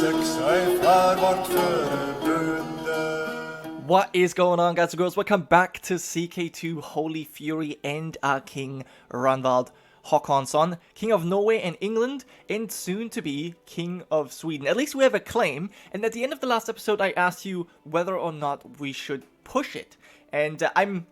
What is going on, guys and girls? Welcome back to CK2 Holy Fury and our King Ragnvald Haakonson, King of Norway and England, and soon to be King of Sweden. At least we have a claim, and at the end of the last episode I asked you whether or not we should push it. And I'm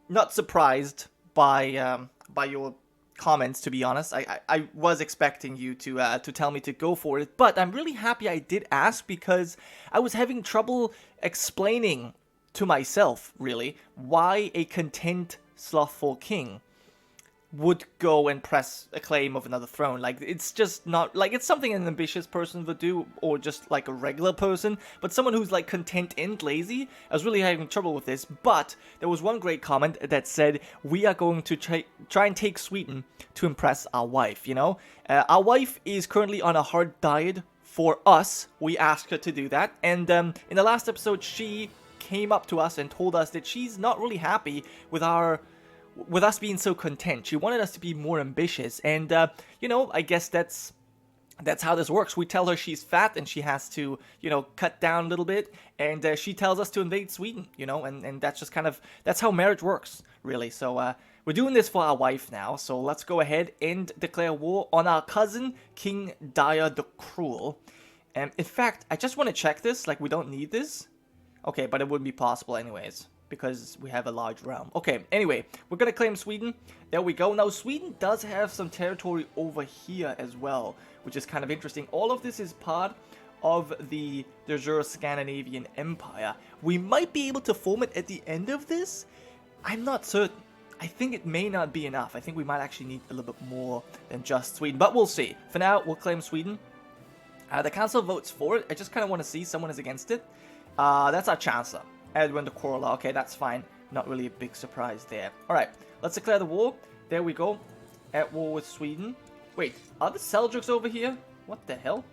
not surprised by your comments, to be honest. I was expecting you to tell me to go for it, but I'm really happy I did ask, because I was having trouble explaining to myself, really, why a content slothful king would go and press a claim of another throne. Like, it's just not, like, it's something an ambitious person would do, or just like a regular person, but someone who's like content and lazy. I was really having trouble with this, but there was one great comment that said, we are going to try and take Sweden to impress our wife, you know? Our wife is currently on a hard diet for us. We asked her to do that, and in the last episode, she came up to us and told us that she's not really happy with us being so content. She wanted us to be more ambitious, and you know, I guess that's how this works. We tell her she's fat and she has to, you know, cut down a little bit, and she tells us to invade Sweden, you know, and that's just kind of, that's how marriage works, really. So we're doing this for our wife now, so let's go ahead and declare war on our cousin, King Dire the Cruel. And in fact, I just want to check this, like, we don't need this. Okay, but it wouldn't be possible anyways, because we have a large realm. Okay, anyway, we're gonna claim Sweden. There we go. Now, Sweden does have some territory over here as well, which is kind of interesting. All of this is part of the Scandinavian Empire. We might be able to form it at the end of this. I'm not certain. I think it may not be enough. I think we might actually need a little bit more than just Sweden, but we'll see. For now, we'll claim Sweden. The council votes for it. I just kind of want to see someone is against it. That's our chancellor, Edwin the Corolla. Okay, that's fine. Not really a big surprise there. Alright, let's declare the war. There we go. At war with Sweden. Wait, are the Seljuks over here? What the hell?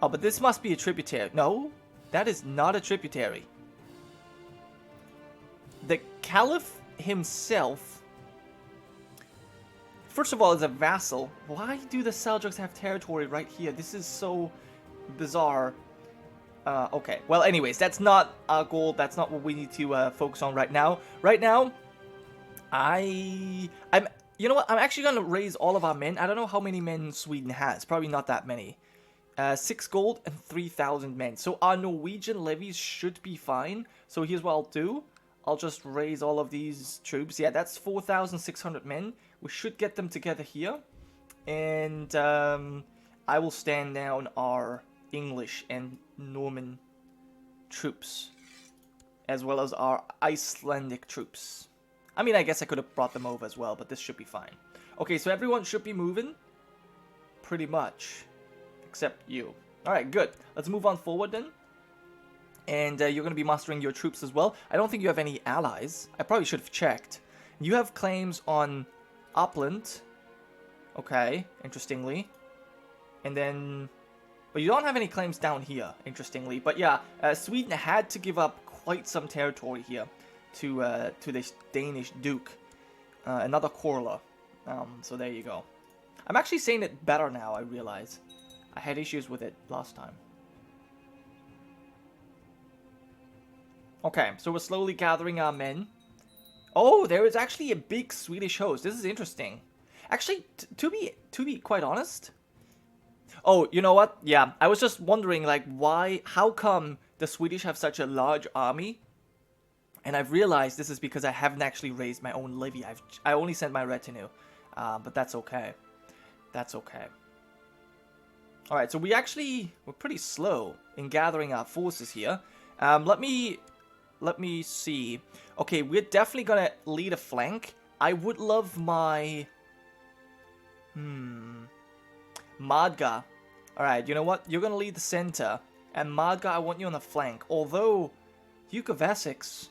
Oh, but this must be a tributary. No, that is not a tributary. The Caliph himself, first of all, is a vassal. Why do the Seljuks have territory right here? This is so bizarre. Okay, well, anyways, that's not our goal. That's not what we need to focus on right now. Right now, you know what? I'm actually gonna raise all of our men. I don't know how many men Sweden has. Probably not that many. 6 gold and 3,000 men. So our Norwegian levies should be fine. So here's what I'll do. I'll just raise all of these troops. Yeah, that's 4,600 men. We should get them together here, and I will stand down our English and Norman troops, as well as our Icelandic troops. I mean, I guess I could have brought them over as well, but this should be fine. Okay, so everyone should be moving, pretty much, except you. Alright, good. Let's move on forward then. And you're going to be mustering your troops as well. I don't think you have any allies. I probably should have checked. You have claims on Upland. Okay, interestingly. And then, but you don't have any claims down here, interestingly. But yeah, Sweden had to give up quite some territory here to this Danish Duke. Another Korla. So there you go. I'm actually saying it better now, I realize. I had issues with it last time. Okay, so we're slowly gathering our men. Oh, there is actually a big Swedish host. This is interesting. Actually, to be quite honest. Oh, you know what? Yeah, I was just wondering, like, how come the Swedish have such a large army? And I've realized this is because I haven't actually raised my own levy. I only sent my retinue. But that's okay. That's okay. Alright, so we're pretty slow in gathering our forces here. Let me see. Okay, we're definitely gonna lead a flank. I would love my... Madga. Alright, you know what? You're gonna lead the center. And Madga, I want you on the flank. Although, Duke of Essex...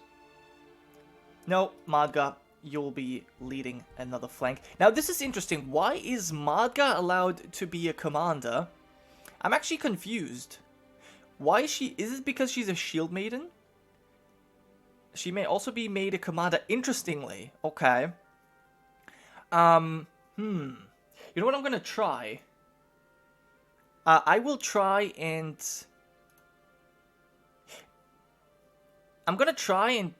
No, Madga, you'll be leading another flank. Now, this is interesting. Why is Madga allowed to be a commander? I'm actually confused. Why is she... Is it because she's a shield maiden? She may also be made a commander. Interestingly. Okay. You know what I'm gonna try? I will try and... I'm gonna try and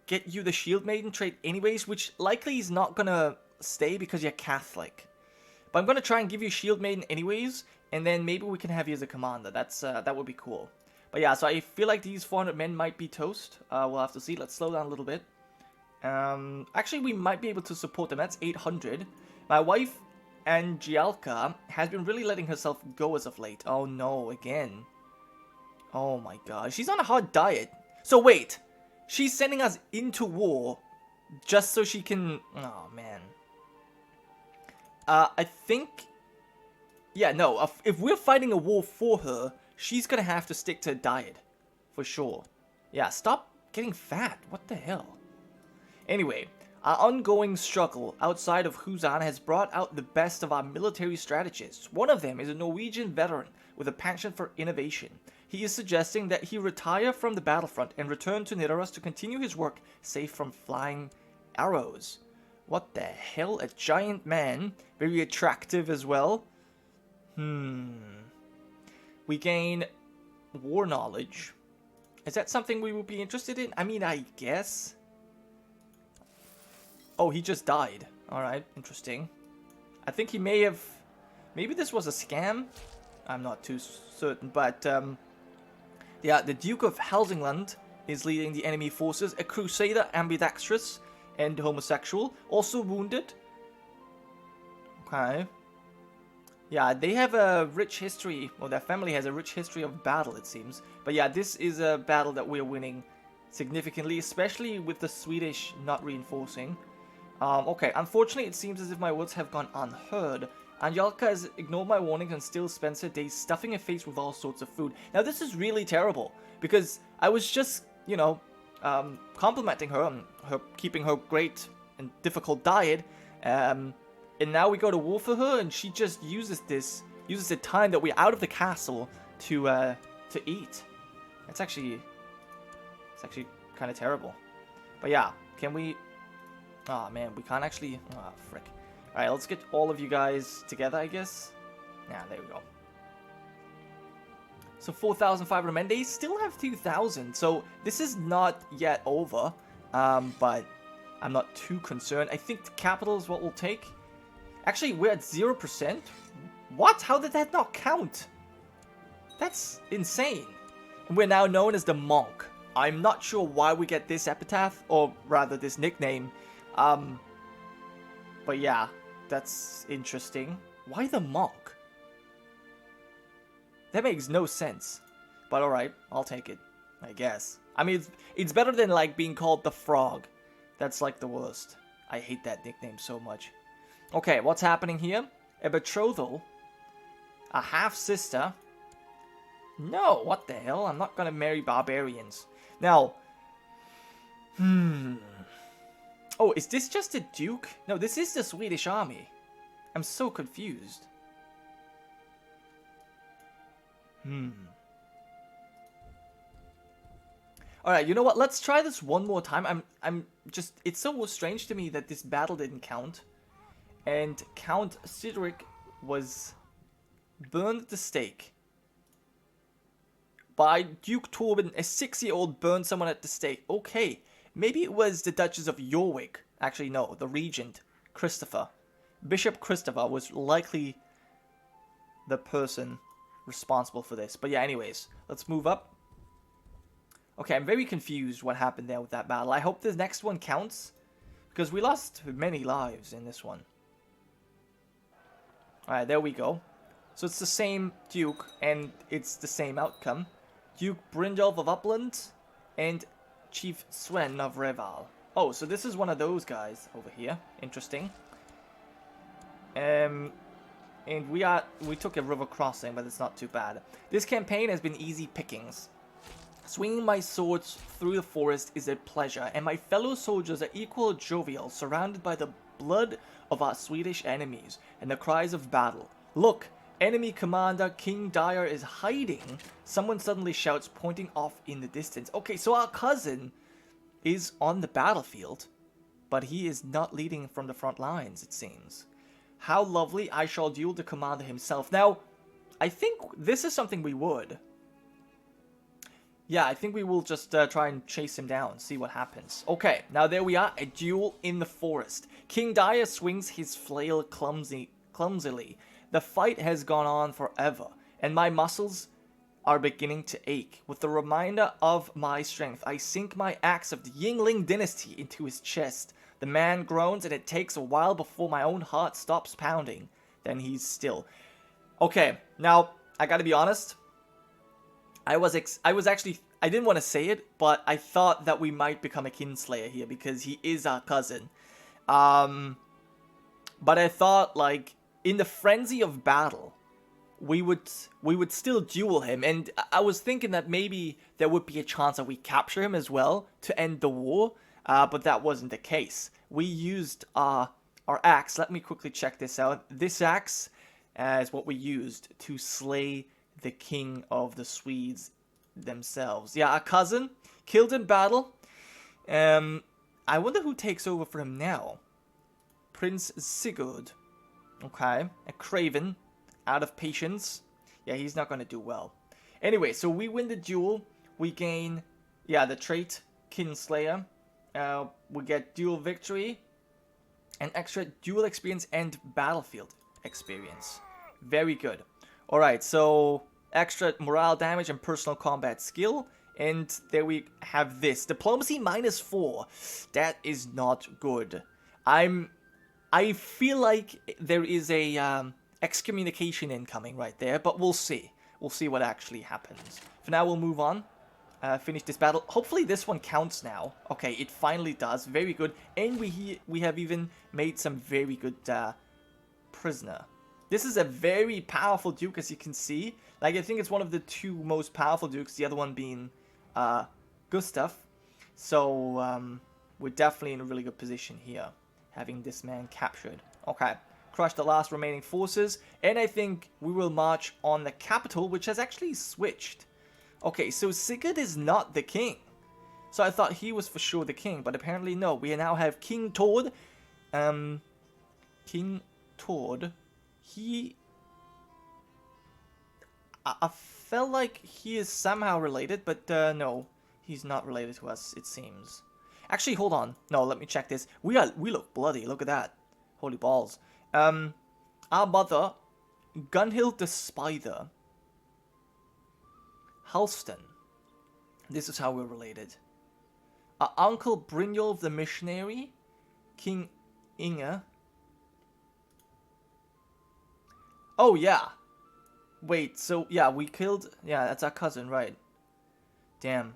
get you the Shield Maiden trait anyways, which likely is not gonna stay because you're Catholic. But I'm gonna try and give you Shield Maiden anyways, and then maybe we can have you as a commander. That would be cool. But yeah, so I feel like these 400 men might be toast. We'll have to see. Let's slow down a little bit. Actually, we might be able to support them. That's 800. My wife, Gironca, has been really letting herself go as of late. Oh no, again. Oh my god. She's on a hard diet. So wait, she's sending us into war just so she can... Oh man. I think... Yeah, no, if we're fighting a war for her, she's gonna have to stick to a diet. For sure. Yeah, stop getting fat. What the hell? Anyway, our ongoing struggle outside of Huzan has brought out the best of our military strategists. One of them is a Norwegian veteran with a penchant for innovation. He is suggesting that he retire from the battlefront and return to Nidaros to continue his work safe from flying arrows. What the hell? A giant man, very attractive as well. We gain war knowledge. Is that something we would be interested in? I mean, I guess. Oh, he just died. Alright, interesting. I think he may have... Maybe this was a scam? I'm not too certain, but... yeah, the Duke of Helsingland is leading the enemy forces. A crusader, ambidextrous, and homosexual. Also wounded. Okay. Yeah, they have a rich history, or their family has a rich history of battle, it seems. But yeah, this is a battle that we're winning significantly, especially with the Swedish not reinforcing. Okay, unfortunately, it seems as if my words have gone unheard. Gironca has ignored my warnings and still spends her days stuffing her face with all sorts of food. Now, this is really terrible, because I was just, you know, complimenting her on her keeping her great and difficult diet, and now we go to war for her, and she just uses the time that we're out of the castle to eat. It's actually kind of terrible. But yeah, can we... Oh man, we can't actually... Oh, frick. Alright, let's get all of you guys together, I guess. Yeah, there we go. So 4,500 men. They still have 2,000, so this is not yet over. But I'm not too concerned. I think the capital is what we'll take. Actually, we're at 0%. What? How did that not count? That's insane. And we're now known as the Monk. I'm not sure why we get this epitaph, or rather this nickname. But yeah, that's interesting. Why the Monk? That makes no sense. But alright, I'll take it, I guess. I mean, it's better than like being called the Frog. That's like the worst. I hate that nickname so much. Okay, what's happening here? A betrothal? A half-sister? No, what the hell? I'm not gonna marry barbarians. Now, oh, is this just a duke? No, this is the Swedish army. I'm so confused. Alright, you know what? Let's try this one more time. I'm just... It's so strange to me that this battle didn't count. And Count Cedric was burned at the stake. By Duke Torben, a 6-year-old burned someone at the stake. Okay, maybe it was the Duchess of Yorwick. Actually, no, the Regent, Christopher. Bishop Christopher was likely the person responsible for this. But yeah, anyways, let's move up. Okay, I'm very confused what happened there with that battle. I hope the next one counts, because we lost many lives in this one. Alright, there we go. So it's the same Duke, and it's the same outcome. Duke Brynjolf of Upland, and Chief Sven of Reval. Oh, so this is one of those guys over here. Interesting. And we took a river crossing, but it's not too bad. This campaign has been easy pickings. Swinging my swords through the forest is a pleasure, and my fellow soldiers are equally jovial, surrounded by the blood of our Swedish enemies and the cries of battle. Look, enemy commander King Dyer is hiding. Someone suddenly shouts, pointing off in the distance. Okay, so our cousin is on the battlefield, but he is not leading from the front lines, it seems. How lovely, I shall duel the commander himself. Now, I think this is something we would. Yeah, I think we will just try and chase him down, see what happens. Okay, now there we are, a duel in the forest. King Dire swings his flail clumsily. The fight has gone on forever, and my muscles are beginning to ache. With the reminder of my strength, I sink my axe of the Yingling dynasty into his chest. The man groans, and it takes a while before my own heart stops pounding. Then he's still. Okay, now, I gotta be honest. I didn't want to say it, but I thought that we might become a kinslayer here because he is our cousin. But I thought, like, in the frenzy of battle, we would still duel him, and I was thinking that maybe there would be a chance that we capture him as well to end the war, but that wasn't the case. We used our axe. Let me quickly check this out. This axe is what we used to slay the king of the Swedes themselves. Yeah, our cousin, killed in battle. I wonder who takes over for him now. Prince Sigurd. Okay, a craven, out of patience. Yeah, he's not going to do well. Anyway, so we win the duel. We gain, yeah, the trait, Kinslayer. We get duel victory, and extra duel experience and battlefield experience. Very good. Alright, so extra morale damage and personal combat skill. And there we have this. Diplomacy -4. That is not good. I feel like there is a excommunication incoming right there, but we'll see. We'll see what actually happens. For now, we'll move on. Finish this battle. Hopefully this one counts now. Okay, it finally does. Very good. And we have even made some very good prisoner. This is a very powerful duke, as you can see. Like, I think it's one of the two most powerful dukes, the other one being Gustav. So, we're definitely in a really good position here, having this man captured. Okay, crush the last remaining forces, and I think we will march on the capital, which has actually switched. Okay, so Sigurd is not the king. So I thought he was for sure the king, but apparently no. We now have King Tord. King Tord. I felt like he is somehow related, but no. He's not related to us, it seems. Actually, hold on. No, let me check this. We look bloody. Look at that. Holy balls. Our mother, Gunhild the Spider. Halston. This is how we're related. Our uncle Brynjolf the Missionary. King Inge. Oh, yeah. Wait, so, yeah, we killed... Yeah, that's our cousin, right. Damn.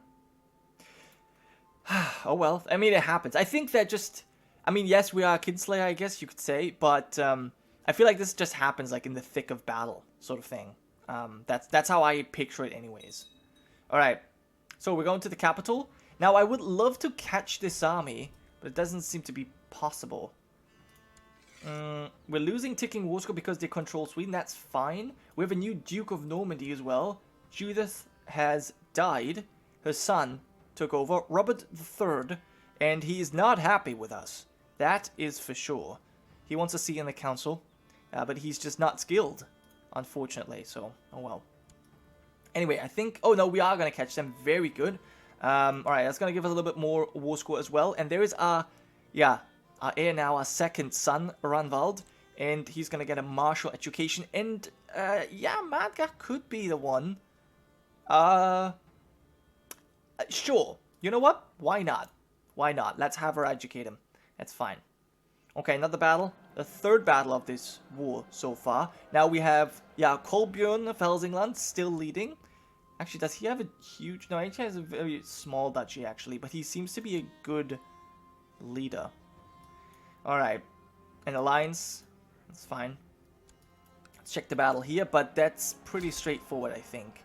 Oh, well. I mean, it happens. I think that just... I mean, yes, we are a kinslayer, I guess you could say, but I feel like this just happens, like, in the thick of battle, sort of thing. That's how I picture it anyways. Alright, so we're going to the capital. Now, I would love to catch this army, but it doesn't seem to be possible. We're losing ticking war score because they control Sweden. That's fine. We have a new Duke of Normandy as well. Judith has died. Her son took over, Robert III, and he is not happy with us. That is for sure. He wants a seat in the council, but he's just not skilled, unfortunately. So, oh well. Anyway, I think... Oh, no, we are going to catch them. Very good. Alright, that's going to give us a little bit more war score as well. And there is our... Yeah... Our heir now, our second son, Ragnvald, and he's gonna get a martial education, and, yeah, Madga could be the one. Sure. You know what? Why not? Why not? Let's have her educate him. That's fine. Okay, another battle. The third battle of this war so far. Now we have, yeah, Kolbjorn of Helsingland still leading. Actually, does he have a huge... No, he has a very small duchy, actually, but he seems to be a good leader. Alright, an alliance, that's fine. Let's check the battle here, but that's pretty straightforward, I think.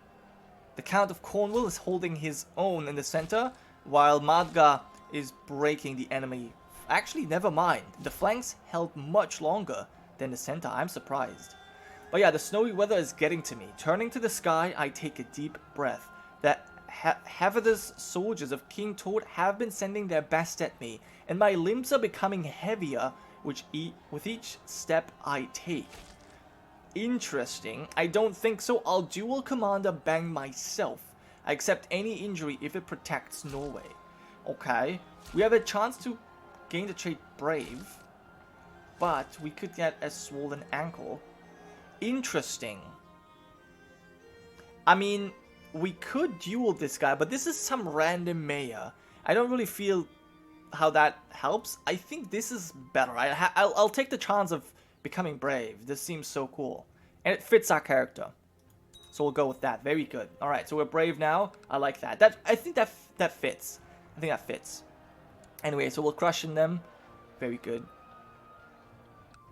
The Count of Cornwall is holding his own in the center, while Madga is breaking the enemy. Actually, never mind. The flanks held much longer than the center. I'm surprised. But yeah, the snowy weather is getting to me. Turning to the sky, I take a deep breath. The hazardous soldiers of King Tord have been sending their best at me, and my limbs are becoming heavier with each step I take. Interesting. I don't think so. I'll dual commander bang myself. I accept any injury if it protects Norway. Okay. We have a chance to gain the trait Brave. But we could get a swollen ankle. Interesting. I mean, we could duel this guy, but this is some random mayor. I don't really feel how that helps. I think this is better. I'll take the chance of becoming Brave. This seems so cool. And it fits our character. So we'll go with that. Very good. Alright, so we're Brave now. I like that. I think that fits. I think that fits. Anyway, so we'll crush in them. Very good.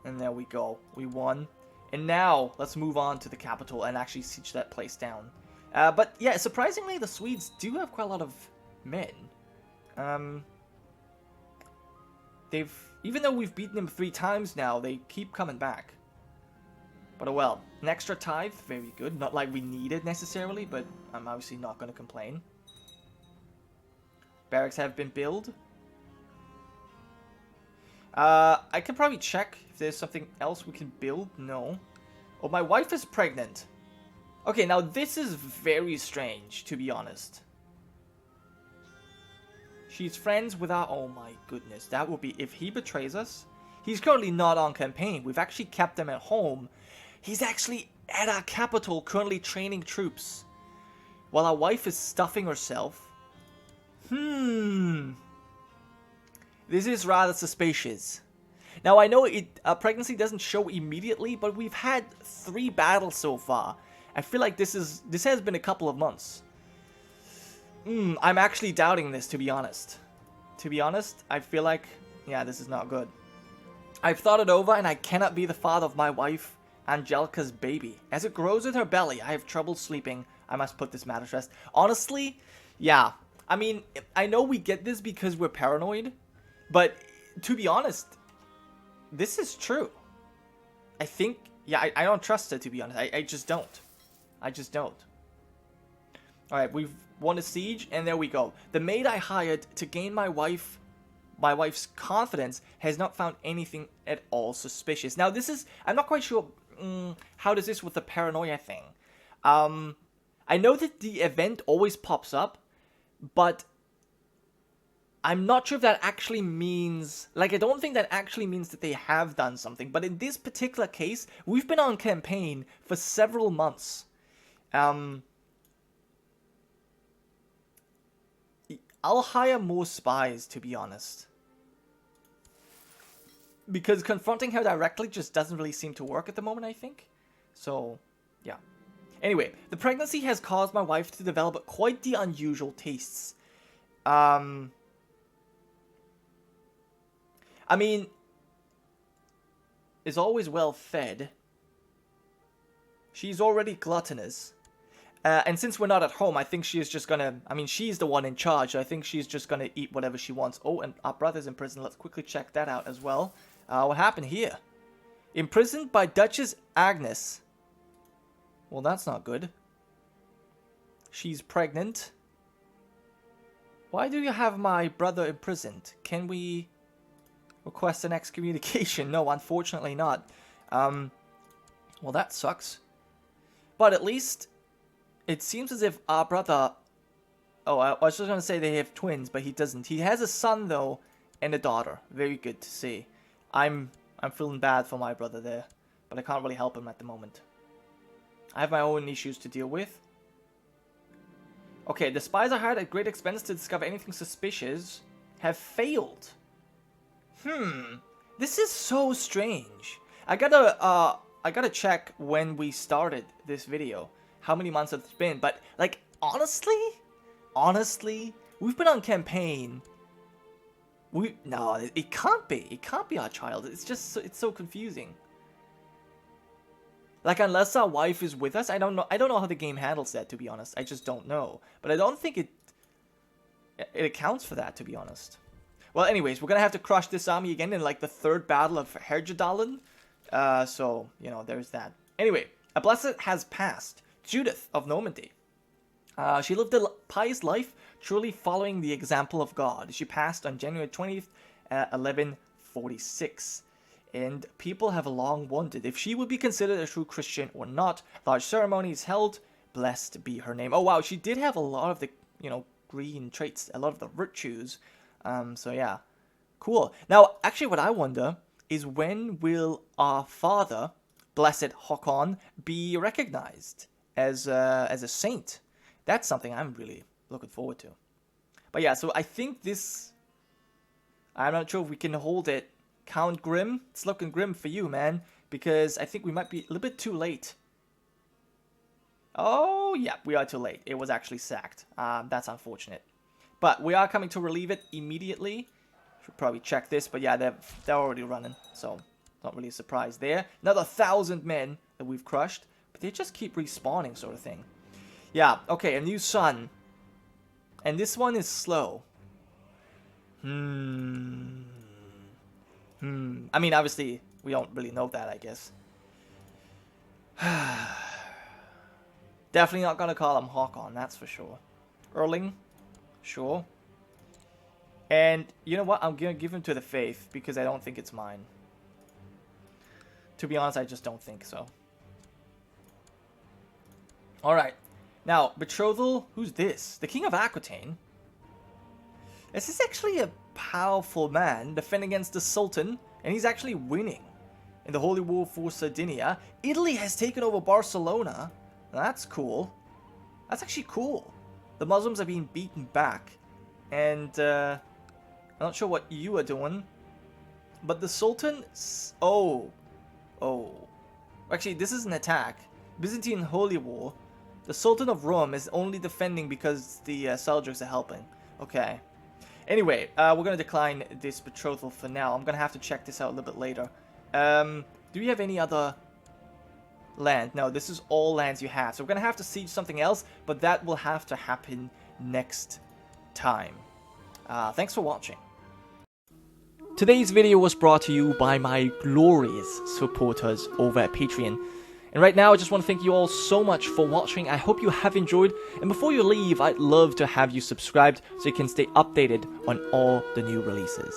And there we go. We won. And now, let's move on to the capital and actually siege that place down. But yeah, surprisingly, the Swedes do have quite a lot of men. Even though we've beaten them 3 times now, they keep coming back. But oh well. An extra tithe, very good. Not like we need it necessarily, but I'm obviously not going to complain. Barracks have been built. I can probably check if there's something else we can build. No. Oh, my wife is pregnant. Okay, now this is very strange, to be honest. She's friends with our... Oh my goodness, that would be... If he betrays us... He's currently not on campaign. We've actually kept him at home. He's actually at our capital, currently training troops. While our wife is stuffing herself. This is rather suspicious. Now, I know pregnancy doesn't show immediately, but we've had 3 battles so far. I feel like this has been a couple of months. I'm actually doubting this, to be honest. To be honest, I feel like, yeah, this is not good. I've thought it over, and I cannot be the father of my wife, Angelica's baby. As it grows in her belly, I have trouble sleeping. I must put this matter to rest. Honestly, yeah. I mean, I know we get this because we're paranoid, but to be honest, this is true. I think, yeah, I don't trust it, to be honest. I just don't. I just don't. Alright, we've won a siege, and there we go. The maid I hired to gain my wife's confidence has not found anything at all suspicious. Now, this is, I'm not quite sure, how does this with the paranoia thing? I know that the event always pops up, but I'm not sure if that actually means... Like, I don't think that actually means that they have done something. But in this particular case, we've been on campaign for several months. I'll hire more spies, to be honest. Because confronting her directly just doesn't really seem to work at the moment, I think. So, yeah. Anyway, the pregnancy has caused my wife to develop quite the unusual tastes. I mean, is always well fed. She's already gluttonous. And since we're not at home, I think she is just gonna... I mean, she's the one in charge, so I think she's just gonna eat whatever she wants. Oh, and our brother's in prison. Let's quickly check that out as well. What happened here? Imprisoned by Duchess Agnes. Well, that's not good. She's pregnant. Why do you have my brother imprisoned? Can we request an excommunication? No, unfortunately not. Well, that sucks. But at least it seems as if our brother... Oh, I was just going to say they have twins, but he doesn't. He has a son, though, and a daughter. Very good to see. I'm feeling bad for my brother there, but I can't really help him at the moment. I have my own issues to deal with. Okay, the spies I hired at great expense to discover anything suspicious have failed. This is so strange. I gotta check when we started this video. How many months it's been, but like honestly, we've been on campaign. No, it can't be. It can't be our child. It's just it's so confusing. Like, unless our wife is with us, I don't know how the game handles that, to be honest. I just don't know. But I don't think it accounts for that, to be honest. Well, anyways, we're gonna have to crush this army again in, like, the 3rd battle of Herjedalen. So, you know, there's that. Anyway, a blessed has passed. Judith of Normandy. She lived a pious life, truly following the example of God. She passed on January 20th, 1146. and people have long wondered if she would be considered a true Christian or not. Large ceremony is held. Blessed be her name. Oh wow, she did have a lot of the, green traits, a lot of the virtues. So yeah, cool. Now, actually, what I wonder is when will our father, Blessed Haakon, be recognized as a saint? That's something I'm really looking forward to. But yeah, so I think this, I'm not sure if we can hold it. Count Grim, it's looking grim for you, man, because I think we might be a little bit too late. Oh, yeah, we are too late. It was actually sacked. That's unfortunate. But we are coming to relieve it immediately. Should probably check this, but yeah, they're already running, so not really a surprise there. Another 1,000 men that we've crushed, but they just keep respawning, sort of thing. Yeah, okay, a new sun. And this one is slow. I mean, obviously, we don't really know that, I guess. Definitely not gonna call him Haakon, that's for sure. Erling, sure. And you know what? I'm gonna give him to the Faith because I don't think it's mine. To be honest, I just don't think so. Alright. Now, betrothal, who's this? The King of Aquitaine? This is actually a powerful man defending against the Sultan, and he's actually winning. In the Holy War for Sardinia, Italy has taken over Barcelona. That's cool. That's actually cool. The Muslims are being beaten back. And, I'm not sure what you are doing. But the Sultan... Oh. Actually, this is an attack. Byzantine Holy War. The Sultan of Rome is only defending because the Seljuks are helping. Okay. Anyway, we're going to decline this betrothal for now. I'm going to have to check this out a little bit later. Do we have any other land? No, this is all lands you have. So we're going to have to siege something else, but that will have to happen next time. Thanks for watching. Today's video was brought to you by my glorious supporters over at Patreon. And right now, I just want to thank you all so much for watching. I hope you have enjoyed. And before you leave, I'd love to have you subscribed so you can stay updated on all the new releases.